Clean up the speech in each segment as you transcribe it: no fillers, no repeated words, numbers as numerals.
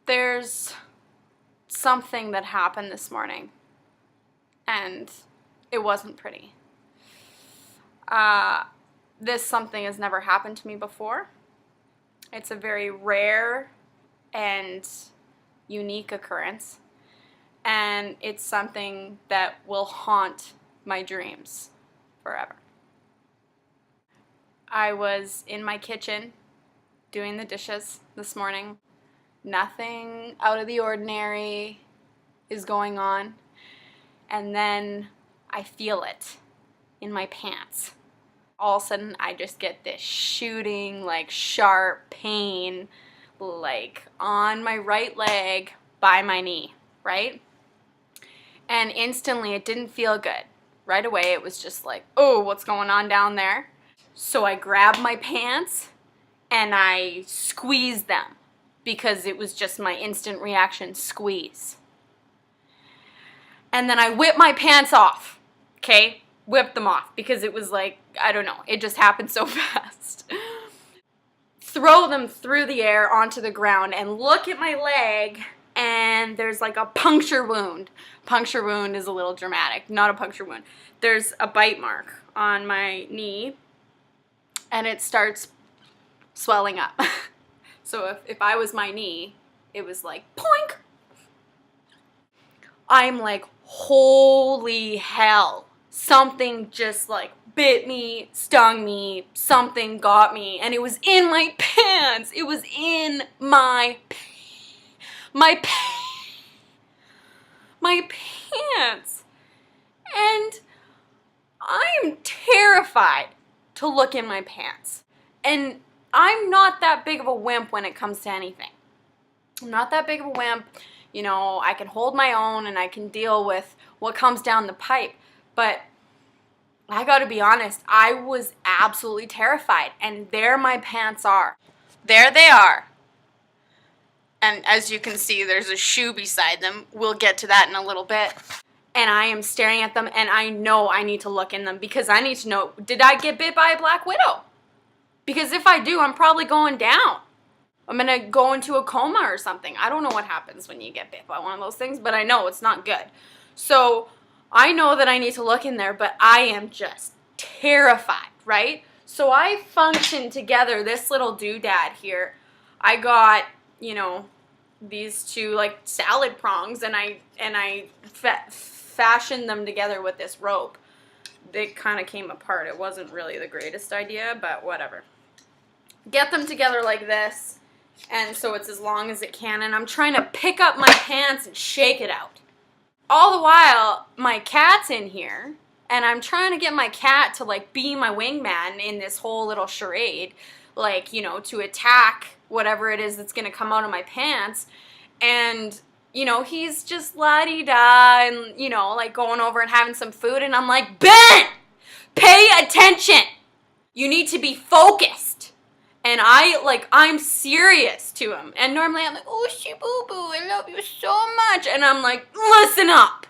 There's something that happened this morning, and it wasn't pretty. This something has never happened to me before. It's a very rare and unique occurrence, and it's something that will haunt my dreams forever. I was in my kitchen doing the dishes this morning. Nothing out of the ordinary is going on. And then I feel it in my pants. All of a sudden, I just get this shooting, like sharp pain, like on my right leg by my knee, right? And instantly, it didn't feel good. Right away, it was just like, oh, what's going on down there? So I grabbed my pants and I squeezed them, because it was just my instant reaction, squeeze. And then I whipped my pants off, okay? Whipped them off, because it was like, I don't know, it just happened so fast. Throw them through the air onto the ground and look at my leg, and there's like a puncture wound. Puncture wound is a little dramatic, not a puncture wound. There's a bite mark on my knee, and it starts swelling up. So if I was my knee, it was like, poink! I'm like, holy hell. Something just like bit me, stung me, something got me, and it was in my pants. It was in my pants. And I'm terrified to look in my pants. And I'm not that big of a wimp when it comes to anything. I'm not that big of a wimp. You know, I can hold my own and I can deal with what comes down the pipe. But I gotta be honest, I was absolutely terrified. And there my pants are. There they are. And as you can see, there's a shoe beside them. We'll get to that in a little bit. And I am staring at them, and I know I need to look in them, because I need to know, did I get bit by a black widow? Because if I do, I'm probably going down. I'm going to go into a coma or something. I don't know what happens when you get bit by one of those things, but I know it's not good. So I know that I need to look in there, but I am just terrified, right? So I functioned together this little doodad here. I got, you know, these two like salad prongs, and I fashioned them together with this rope. They kind of came apart. It wasn't really the greatest idea, but whatever. Get them together like this, and so it's as long as it can, and I'm trying to pick up my pants and shake it out. All the while, my cat's in here, and I'm trying to get my cat to like be my wingman in this whole little charade, like, you know, to attack whatever it is that's gonna come out of my pants. And you know, he's just la-di-da and, you know, like going over and having some food, and I'm like, Ben, pay attention. You need to be focused. And I'm serious to him. And normally I'm like, oh, she-boo-boo, I love you so much. And I'm like, listen up.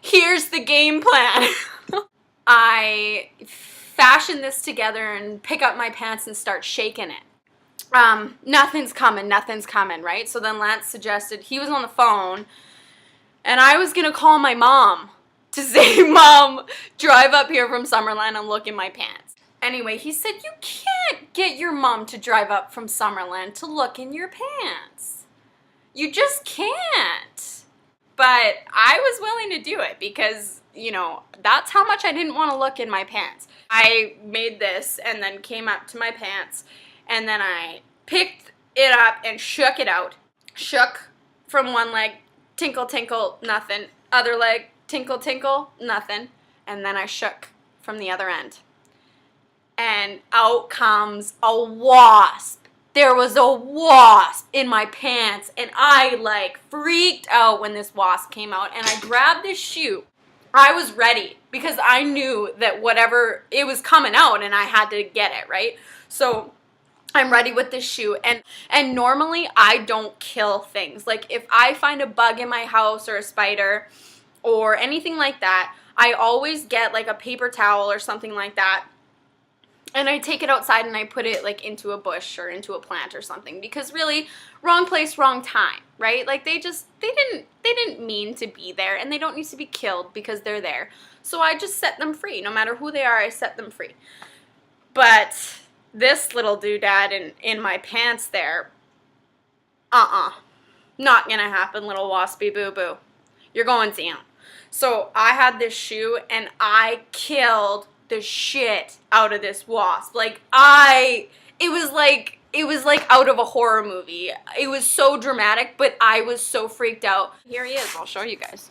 Here's the game plan. I fashion this together and pick up my pants and start shaking it. Nothing's coming, right? So then Lance suggested, he was on the phone, and I was gonna call my mom to say, Mom, drive up here from Summerland and look in my pants. Anyway, he said, you can't get your mom to drive up from Summerland to look in your pants. You just can't. But I was willing to do it because, you know, that's how much I didn't want to look in my pants. I made this and then came up to my pants, and then I picked it up and shook it out. Shook from one leg, tinkle, tinkle, nothing. Other leg, tinkle, tinkle, nothing. And then I shook from the other end. And out comes a wasp. There was a wasp in my pants, and I like freaked out when this wasp came out, and I grabbed this shoe. I was ready because I knew that whatever, it was coming out and I had to get it, right? So I'm ready with this shoe, and normally I don't kill things. Like if I find a bug in my house or a spider or anything like that, I always get like a paper towel or something like that, And I take it outside and I put it like into a bush or into a plant or something, because really, wrong place, wrong time, right? Like they didn't mean to be there, and they don't need to be killed because they're there. So I just set them free. No matter who they are, I set them free. But this little doodad in my pants there, not gonna happen, little waspy boo-boo. You're going down. So I had this shoe and I killed the shit out of this wasp. Like it was like out of a horror movie. It was so dramatic, but I was so freaked out. Here he is. I'll show you guys.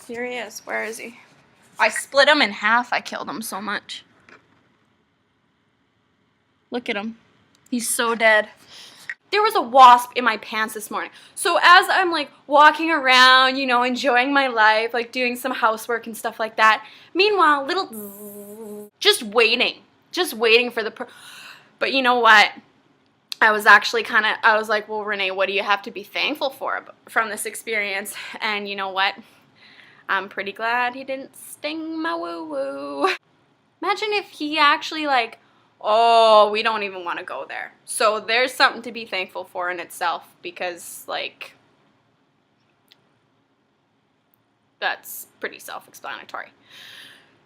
Here he is. Where is he? I split him in half. I killed him so much. Look at him. He's so dead. There was a wasp in my pants this morning. So as I'm like walking around, you know, enjoying my life, like doing some housework and stuff like that. Meanwhile, little just waiting for the but you know what? I was actually I was like, well, Renee, what do you have to be thankful for from this experience? And you know what? I'm pretty glad he didn't sting my woo-woo. Imagine if he actually like, oh, we don't even want to go there. So there's something to be thankful for in itself, because like, that's pretty self-explanatory.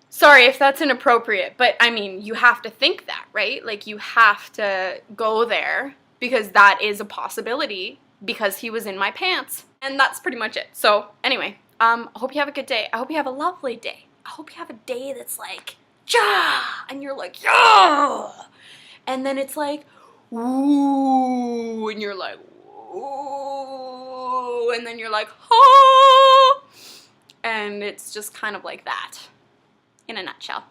Sorry if that's inappropriate, but I mean, you have to think that, right? Like you have to go there because that is a possibility, because he was in my pants. And that's pretty much it. So anyway, I hope you have a good day. I hope you have a lovely day. I hope you have a day that's like, yeah, and you're like, yeah, and then it's like, ooh, and you're like, ooh, and then you're like, oh, and it's just kind of like that in a nutshell.